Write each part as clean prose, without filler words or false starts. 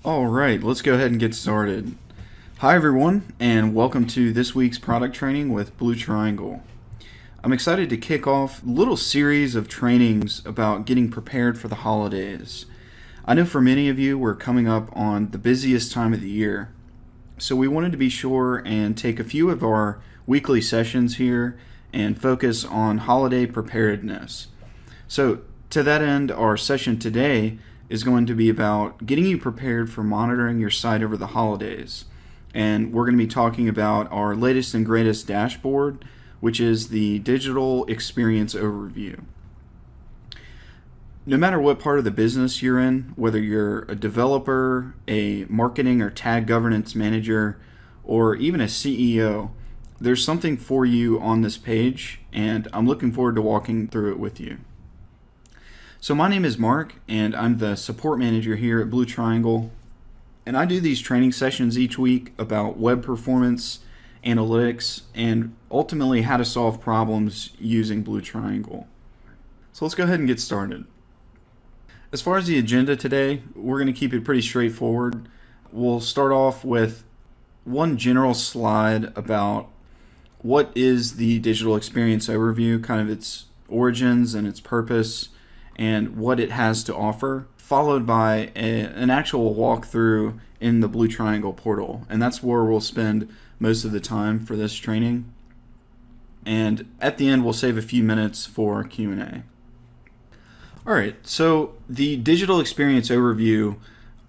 All right, let's go ahead and get started. Hi everyone, and welcome to this week's product training with Blue Triangle. I'm excited to kick off a little series of trainings about getting prepared for the holidays. I know for many of you we're coming up on the busiest time of the year, so we wanted to be sure and take a few of our weekly sessions here and focus on holiday preparedness. So to that end, our session today is going to be about getting you prepared for monitoring your site over the holidays. And we're going to be talking about our latest and greatest dashboard, which is the Digital Experience Overview. No matter what part of the business you're in, whether you're a developer, a marketing or tag governance manager, or even a CEO, there's something for you on this page, and I'm looking forward to walking through it with you. So my name is Mark, and I'm the support manager here at Blue Triangle, and I do these training sessions each week about web performance, analytics, and ultimately how to solve problems using Blue Triangle. So let's go ahead and get started. As far as the agenda today, we're going to keep it pretty straightforward. We'll start off with one general slide about what is the Digital Experience Overview, kind of its origins and its purpose, and what it has to offer, followed by an actual walkthrough in the Blue Triangle portal. And that's where we'll spend most of the time for this training. And at the end, we'll save a few minutes for Q&A. All right, so the Digital Experience Overview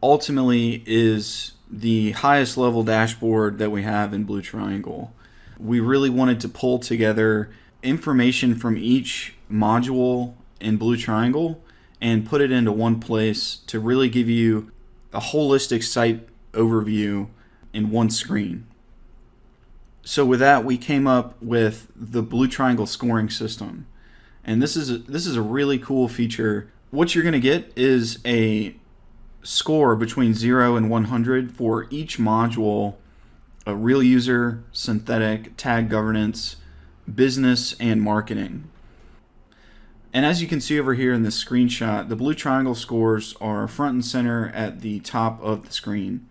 ultimately is the highest level dashboard that we have in Blue Triangle. We really wanted to pull together information from each module in Blue Triangle and put it into one place to really give you a holistic site overview in one screen. So with that, we came up with the Blue Triangle scoring system. And this is a really cool feature. What you're going to get is a score between 0 and 100 for each module: a real user, synthetic, tag governance, business, and marketing. And as you can see over here in this screenshot, the Blue Triangle scores are front and center at the top of the screen.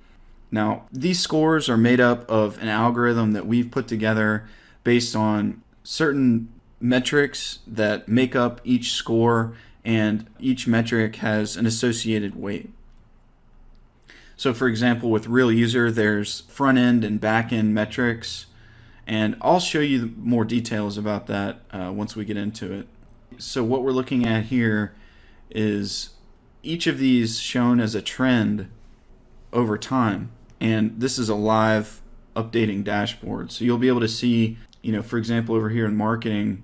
Now, these scores are made up of an algorithm that we've put together based on certain metrics that make up each score, and each metric has an associated weight. So for example, with real user, there's front end and back end metrics, and I'll show you more details about that once we get into it. So what we're looking at here is each of these shown as a trend over time, and this is a live updating dashboard. So you'll be able to see, for example, over here in marketing,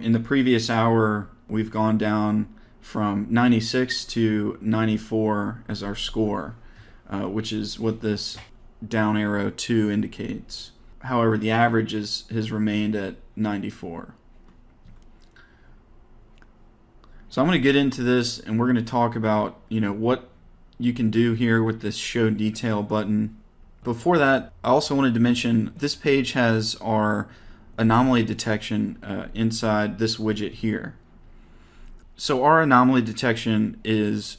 in the previous hour we've gone down from 96 to 94 as our score, which is what this down arrow 2 indicates. However, the average has remained at 94. So I'm going to get into this, and we're going to talk about what you can do here with this show detail button. Before that, I also wanted to mention this page has our anomaly detection inside this widget here. So our anomaly detection is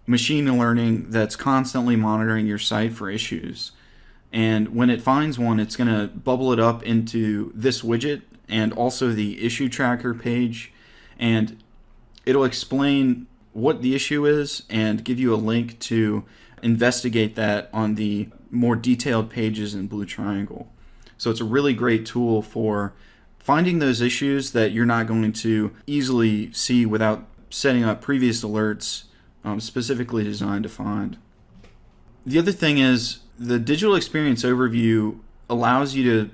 machine learning that's constantly monitoring your site for issues. And when it finds one, it's going to bubble it up into this widget and also the issue tracker page, and it'll explain what the issue is and give you a link to investigate that on the more detailed pages in Blue Triangle. So it's a really great tool for finding those issues that you're not going to easily see without setting up previous alerts specifically designed to find. The other thing is the Digital Experience Overview allows you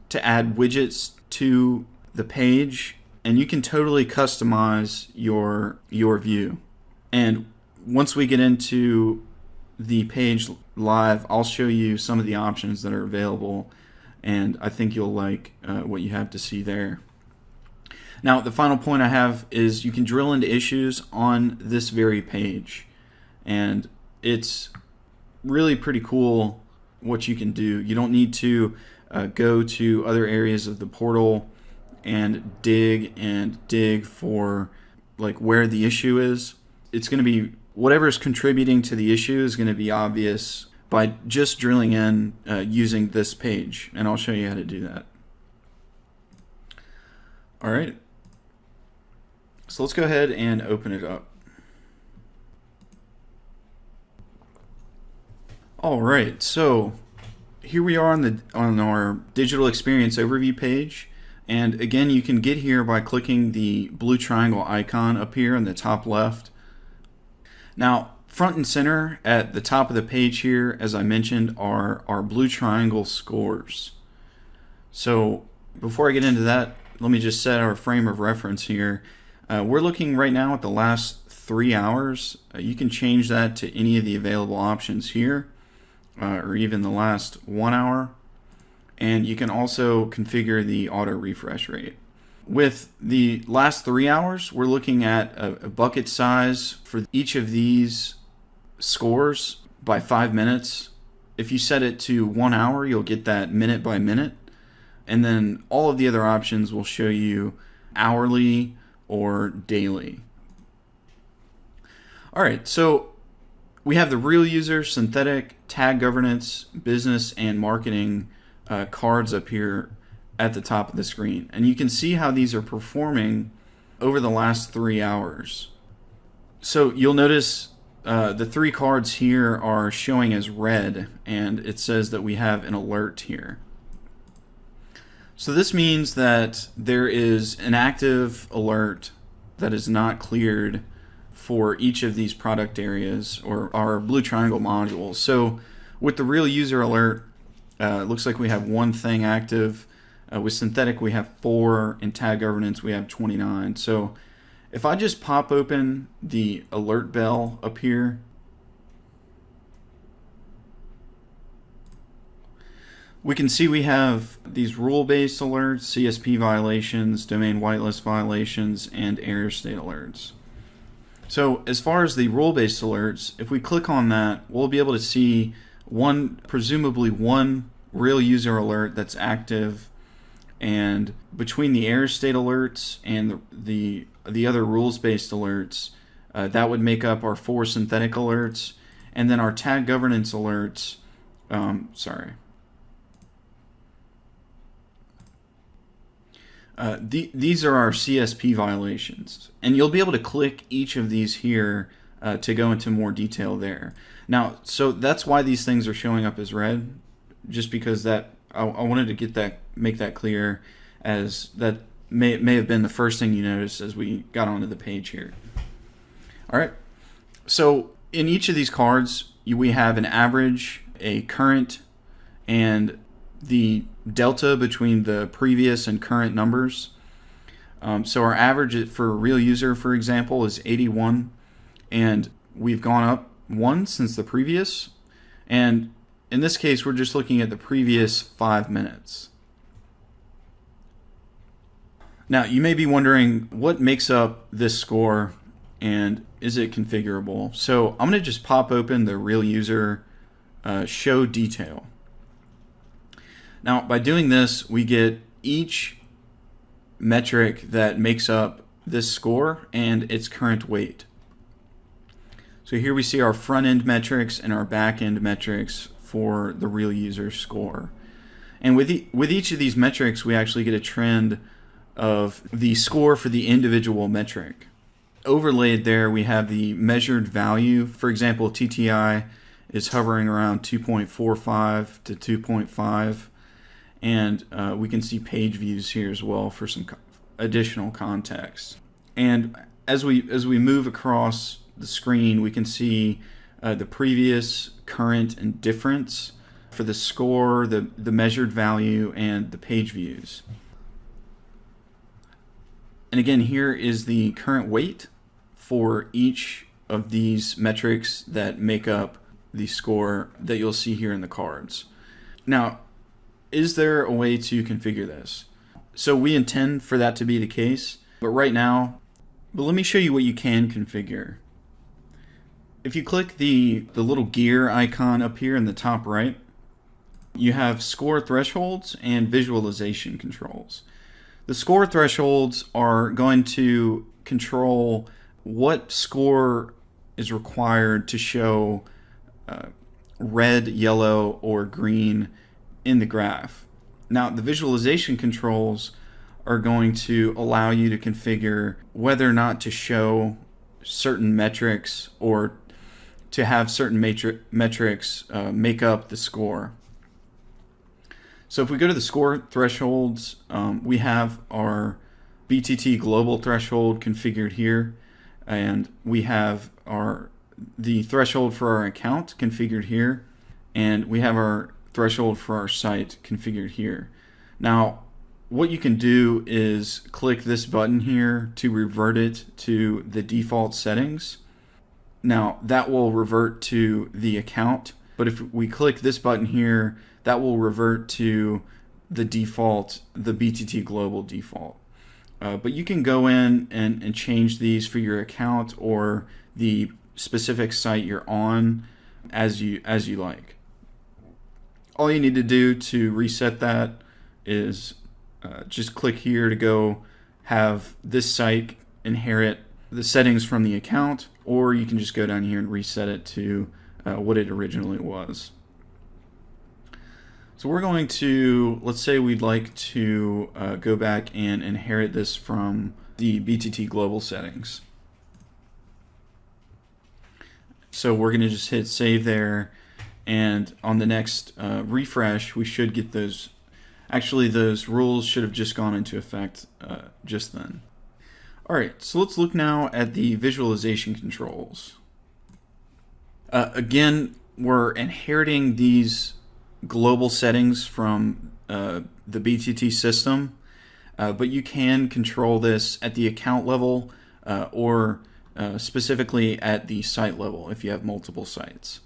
to add widgets to the page, and you can totally customize your view. And once we get into the page live, I'll show you some of the options that are available, and I think you'll like what you have to see there. Now, the final point I have is you can drill into issues on this very page, and it's really pretty cool what you can do. You don't need to go to other areas of the portal and dig for like where the issue is. It's going to be whatever's contributing to the issue is going to be obvious by just drilling in using this page, and I'll show you how to do that. All right, so let's go ahead and open it up. All right, so here we are on our digital experience overview page, and again, you can get here by clicking the blue triangle icon up here in the top left. Now, front and center at the top of the page here, as I mentioned, are our blue triangle scores. So before I get into that, let me just set our frame of reference here. We're looking right now at the last 3 hours. You can change that to any of the available options here, or even the last 1 hour. And you can also configure the auto refresh rate. With the last 3 hours, we're looking at a bucket size for each of these scores by 5 minutes. If you set it to 1 hour, you'll get that minute by minute. And then all of the other options will show you hourly or daily. All right, so we have the real user, synthetic, tag governance, business, and marketing cards up here at the top of the screen. And you can see how these are performing over the last 3 hours. So you'll notice the 3 cards here are showing as red, and it says that we have an alert here. So this means that there is an active alert that is not cleared for each of these product areas or our blue triangle modules. So with the real user alert, it looks like we have 1 thing active. With synthetic, we have 4. In tag governance, we have 29. So if I just pop open the alert bell up here, we can see we have these rule-based alerts, CSP violations, domain whitelist violations, and error state alerts. So as far as the rule-based alerts, if we click on that, we'll be able to see presumably one real user alert that's active, and between the error state alerts and the other rules-based alerts, that would make up our 4 synthetic alerts, and then our tag governance alerts. These are our CSP violations, and you'll be able to click each of these here to go into more detail there. Now, so that's why these things are showing up as red, just because that I wanted to make that clear, as that may have been the first thing you noticed as we got onto the page here. All right, so in each of these cards, we have an average, a current, and the delta between the previous and current numbers. So our average for real user, for example, is 81, and we've gone up 1 since the previous. And in this case, we're just looking at the previous 5 minutes. Now, you may be wondering what makes up this score and is it configurable? So I'm going to just pop open the real user show detail. Now, by doing this, we get each metric that makes up this score and its current weight. So here we see our front-end metrics and our back-end metrics for the real user score. And with each of these metrics, we actually get a trend of the score for the individual metric. Overlaid there, we have the measured value. For example, TTI is hovering around 2.45 to 2.5. And we can see page views here as well for some additional context. And as we move across the screen, we can see the previous, current, and difference for the score, the measured value, and the page views. And again, here is the current weight for each of these metrics that make up the score that you'll see here in the cards. Now, is there a way to configure this? So we intend for that to be the case, but right now, let me show you what you can configure. If you click the little gear icon up here in the top right, you have score thresholds and visualization controls. The score thresholds are going to control what score is required to show red, yellow, or green in the graph. Now, the visualization controls are going to allow you to configure whether or not to show certain metrics or to have certain metrics make up the score. So if we go to the score thresholds, we have our BTT global threshold configured here, and we have the threshold for our account configured here, and we have our threshold for our site configured here. Now, what you can do is click this button here to revert it to the default settings. Now, that will revert to the account, but if we click this button here, that will revert to the default, the BTT global default. But you can go in and change these for your account or the specific site you're on as you like. All you need to do to reset that is just click here to go have this site inherit the settings from the account, or you can just go down here and reset it to what it originally was. So we're going to, let's say we'd like to go back and inherit this from the BTT global settings. So we're going to just hit save there, and on the next refresh we should get those. Actually, those rules should have just gone into effect just then. Alright, so let's look now at the visualization controls. Again, we're inheriting these global settings from the BTT system, but you can control this at the account level or specifically at the site level if you have multiple sites.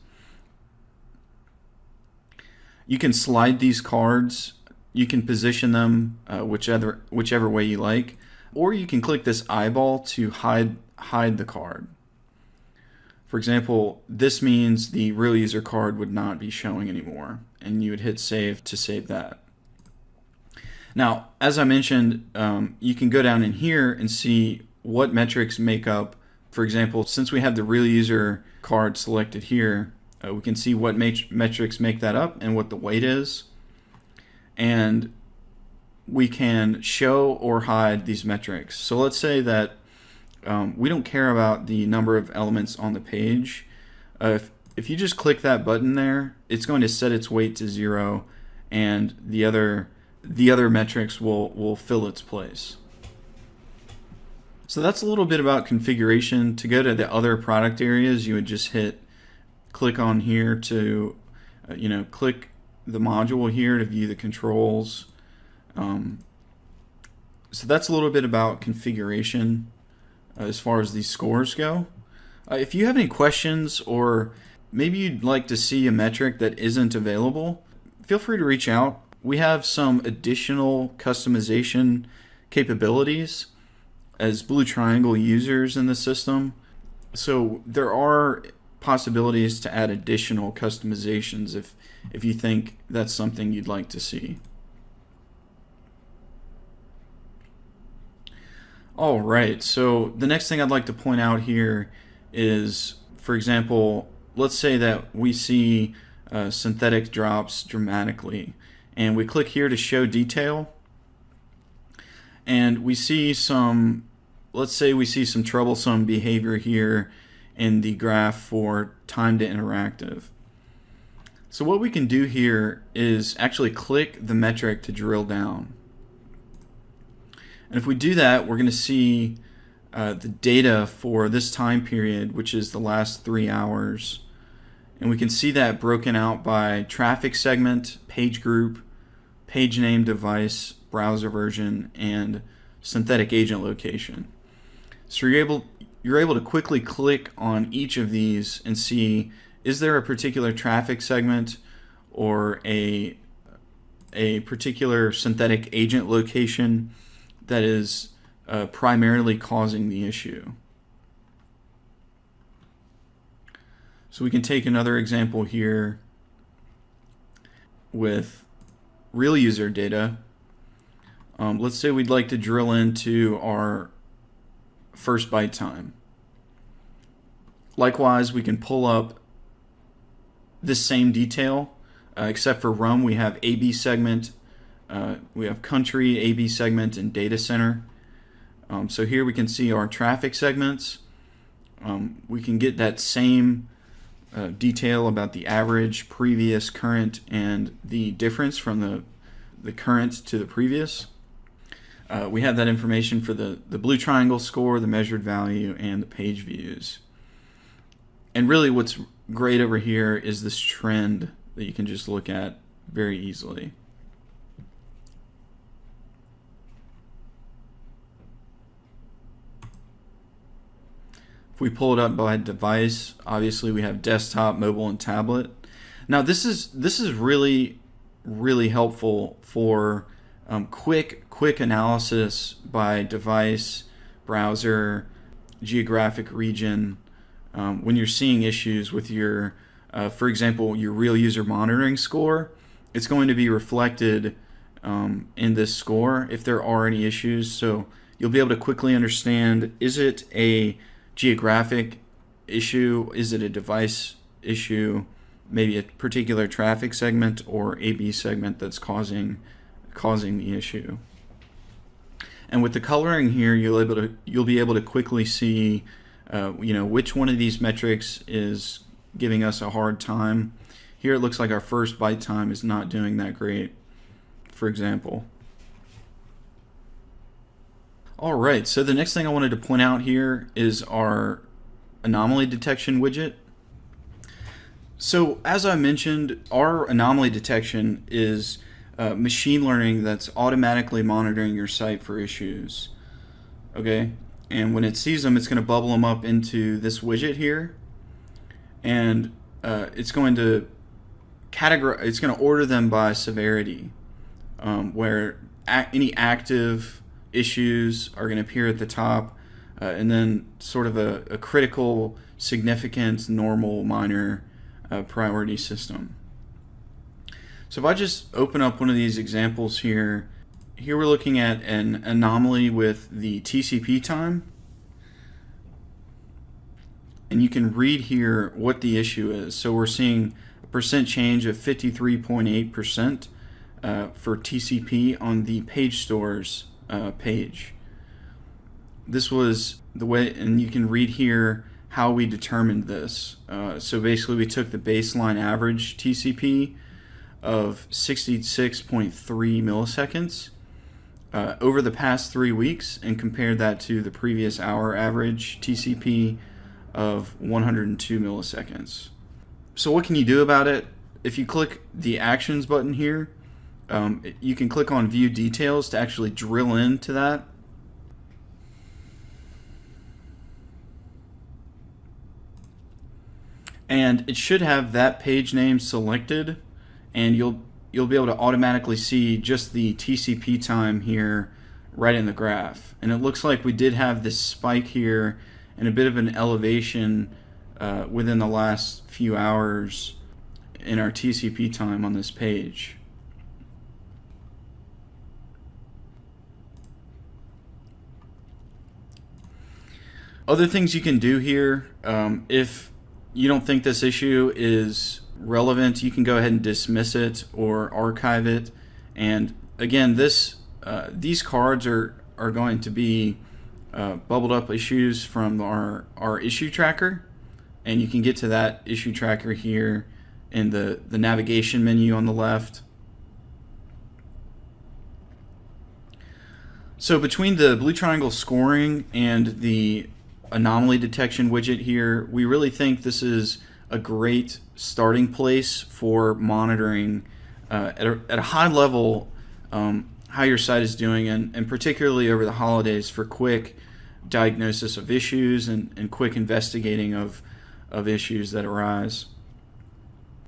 You can slide these cards, you can position them whichever way you like, or you can click this eyeball to hide the card. For example, this means the real user card would not be showing anymore, and you would hit save to save that. Now, as I mentioned, you can go down in here and see what metrics make up. For example, since we have the real user card selected here, we can see what metrics make that up and what the weight is. And we can show or hide these metrics. So let's say that we don't care about the number of elements on the page. If you just click that button there, it's going to set its weight to 0, and the other metrics will fill its place. So that's a little bit about configuration. To go to the other product areas, you would just click on here to click the module here to view the controls. So that's a little bit about configuration as far as these scores go. If you have any questions, or maybe you'd like to see a metric that isn't available, feel free to reach out. We have some additional customization capabilities as Blue Triangle users in the system. So there are possibilities to add additional customizations if you think that's something you'd like to see. All right, so the next thing I'd like to point out here is, for example, let's say that we see synthetic drops dramatically, and we click here to show detail, and we see some, let's say we see some troublesome behavior here in the graph for time to interactive. So what we can do here is actually click the metric to drill down. And if we do that, we're going to see the data for this time period, which is the last 3 hours. And we can see that broken out by traffic segment, page group, page name, device, browser version, and synthetic agent location. So you're able to quickly click on each of these and see, is there a particular traffic segment or a particular synthetic agent location that is primarily causing the issue. So we can take another example here with real user data. Let's say we'd like to drill into our first byte time. Likewise, we can pull up this same detail, except for RUM, we have AB segment, we have country, AB segment, and data center. So here we can see our traffic segments. We can get that same detail about the average, previous, current, and the difference from the current to the previous. We have that information for the blue triangle score, the measured value, and the page views. And really what's great over here is this trend that you can just look at very easily. If we pull it up by device, obviously we have desktop, mobile, and tablet. Now this is really helpful for quick analysis by device, browser, geographic region. When you're seeing issues with your, for example, your real user monitoring score, it's going to be reflected in this score if there are any issues. So you'll be able to quickly understand, is it a geographic issue? Is it a device issue? Maybe a particular traffic segment or AB segment that's causing the issue. And with the coloring here, you'll be able to quickly see which one of these metrics is giving us a hard time. Here it looks like our first byte time is not doing that great, for example. Alright, so the next thing I wanted to point out here is our anomaly detection widget. So as I mentioned, our anomaly detection is machine learning that's automatically monitoring your site for issues. Okay? And when it sees them, it's going to bubble them up into this widget here, and it's going to order them by severity, where any active issues are going to appear at the top, and then sort of a critical, significant, normal, minor priority system. So if I just open up one of these examples here we're looking at an anomaly with the TCP time, and you can read here what the issue is. So we're seeing a percent change of 53.8% for TCP on the page stores page. This was the way, and you can read here how we determined this. So basically we took the baseline average TCP of 66.3 milliseconds over the past 3 weeks and compared that to the previous hour average TCP of 102 milliseconds. So what can you do about it? If you click the actions button here, you can click on view details to actually drill into that. And it should have that page name selected, and you'll be able to automatically see just the TCP time here right in the graph. And it looks like we did have this spike here and a bit of an elevation within the last few hours in our TCP time on this page. Other things you can do here, if you don't think this issue is relevant, you can go ahead and dismiss it or archive it. And again, these cards are going to be bubbled up issues from our issue tracker, and you can get to that issue tracker here in the navigation menu on the left. So between the blue triangle scoring and the anomaly detection widget here, we really think this is a great starting place for monitoring at a high level how your site is doing, and particularly over the holidays for quick diagnosis of issues and quick investigating of issues that arise.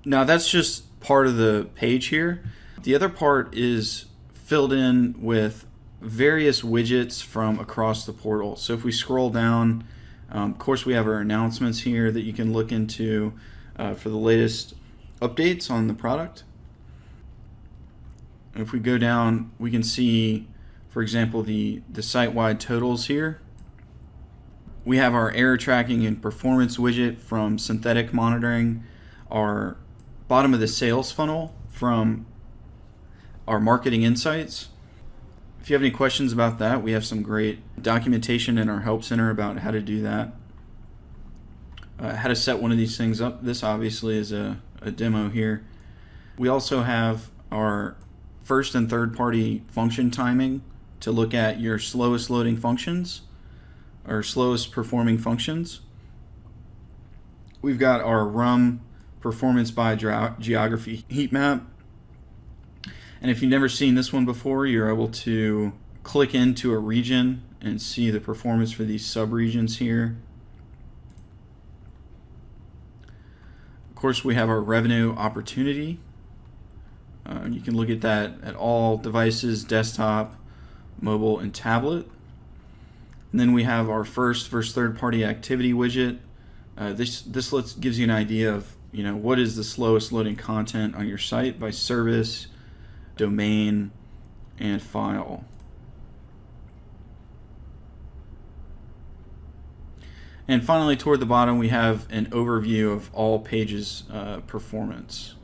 Now that's just part of the page here. The other part is filled in with various widgets from across the portal. So if we scroll down, of course we have our announcements here that you can look into for the latest updates on the product. And if we go down, we can see, for example, the site-wide totals here. We have our error tracking and performance widget from synthetic monitoring, our bottom of the sales funnel from our marketing insights. If you have any questions about that, we have some great documentation in our help center about how to do that. How to set one of these things up. This obviously is a demo here. We also have our first and third party function timing to look at your slowest loading functions or slowest performing functions. We've got our RUM performance by geography heat map. And if you've never seen this one before, you're able to click into a region and see the performance for these subregions here. Of course, we have our revenue opportunity. You can look at that at all devices, desktop, mobile, and tablet. And then we have our first versus third-party activity widget. This gives you an idea of what is the slowest loading content on your site by service, domain, and file. And finally, toward the bottom, we have an overview of all pages performance.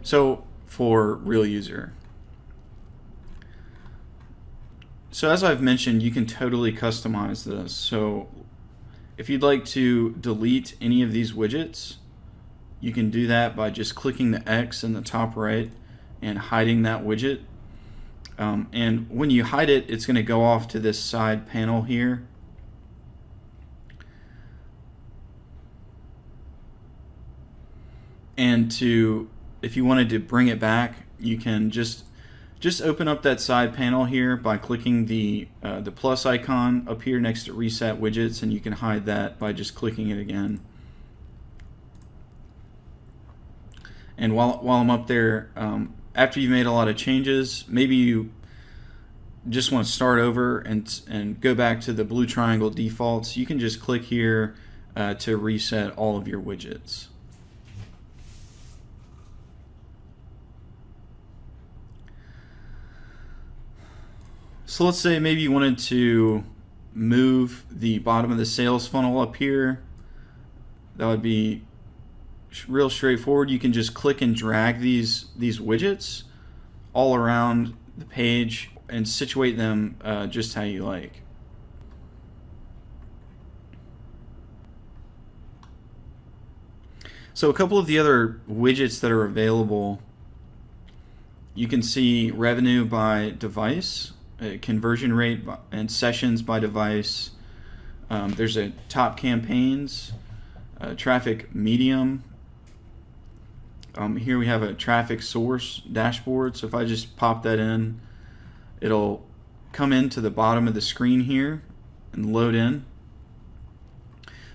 So for real user. So as I've mentioned, you can totally customize this. So if you'd like to delete any of these widgets, you can do that by just clicking the X in the top right and hiding that widget. And when you hide it, it's going to go off to this side panel here. And if you wanted to bring it back, you can just open up that side panel here by clicking the plus icon up here next to reset widgets, and you can hide that by just clicking it again. And while I'm up there, after you've made a lot of changes, maybe you just want to start over and go back to the blue triangle defaults, you can just click here to reset all of your widgets. So let's say maybe you wanted to move the bottom of the sales funnel up here. That would be real straightforward. You can just click and drag these widgets all around the page and situate them just how you like. So a couple of the other widgets that are available, you can see revenue by device, conversion rate and sessions by device. There's a top campaigns, traffic medium. Here we have a traffic source dashboard. So if I just pop that in, it'll come into the bottom of the screen here and load in.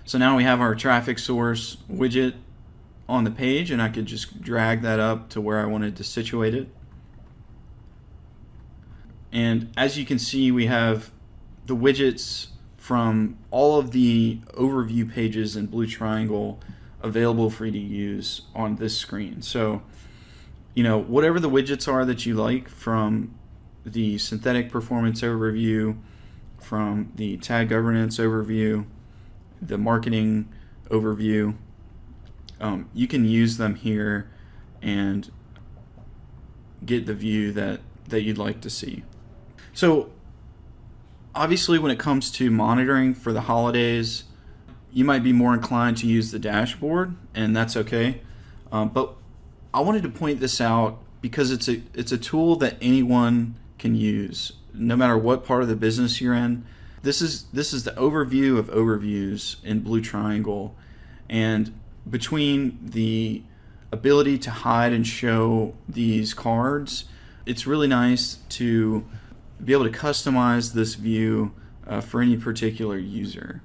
So now we have our traffic source widget on the page, and I could just drag that up to where I wanted to situate it. And as you can see, we have the widgets from all of the overview pages in Blue Triangle available for you to use on this screen. So, whatever the widgets are that you like, from the synthetic performance overview, from the tag governance overview, the marketing overview, you can use them here and get the view that you'd like to see. So obviously when it comes to monitoring for the holidays, you might be more inclined to use the dashboard, and that's okay. But I wanted to point this out because it's a tool that anyone can use, no matter what part of the business you're in. This is the overview of overviews in Blue Triangle, and between the ability to hide and show these cards, it's really nice to be able to customize this view for any particular user.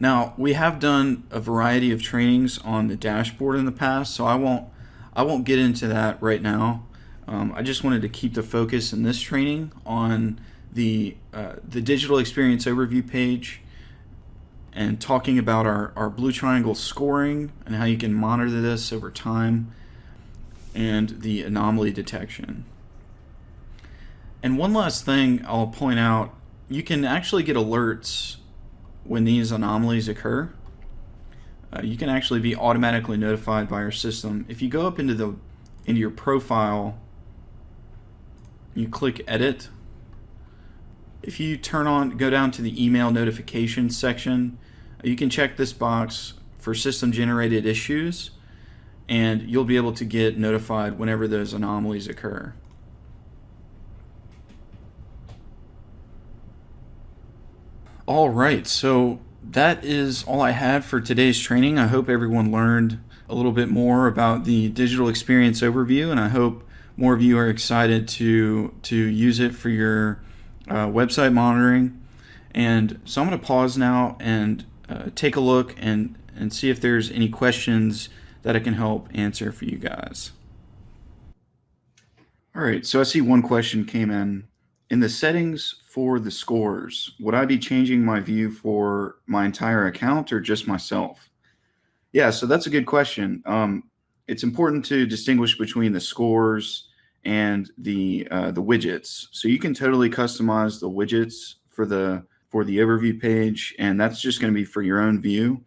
Now, we have done a variety of trainings on the dashboard in the past, so I won't get into that right now. I just wanted to keep the focus in this training on the digital experience overview page and talking about our Blue Triangle scoring and how you can monitor this over time, and the anomaly detection. And one last thing I'll point out you can actually get alerts when these anomalies occur. You can actually be automatically notified by our system. If you go up into your profile, you click edit. If you go down to the email notifications section, you can check this box for system generated issues, and you'll be able to get notified whenever those anomalies occur. All right, so that is all I had for today's training. I hope everyone learned a little bit more about the digital experience overview, and I hope more of you are excited to use it for your website monitoring. And so I'm going to pause now and take a look and see if there's any questions that I can help answer for you guys. All right, so I see one question came in. In the settings for the scores, would I be changing my view for my entire account or just myself? Yeah, so that's a good question. It's important to distinguish between the scores and the widgets. So you can totally customize the widgets for the overview page, and that's just going to be for your own view.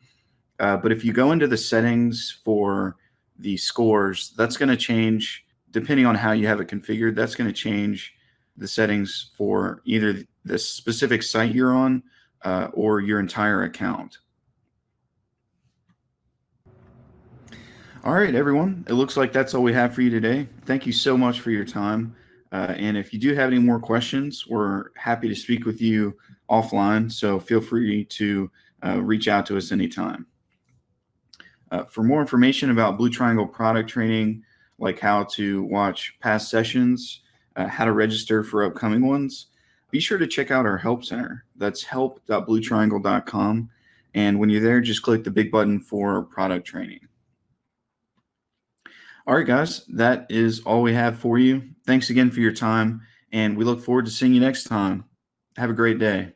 But if you go into the settings for the scores, that's going to change depending on how you have it configured. That's going to change the settings for either the specific site you're on or your entire account. All right, everyone. It looks like that's all we have for you today. Thank you so much for your time. And if you do have any more questions, we're happy to speak with you offline. So feel free to reach out to us anytime. For more information about Blue Triangle product training, like how to watch past sessions, how to register for upcoming ones, be sure to check out our Help Center. That's help.bluetriangle.com. And when you're there, just click the big button for product training. All right, guys, that is all we have for you. Thanks again for your time, and we look forward to seeing you next time. Have a great day.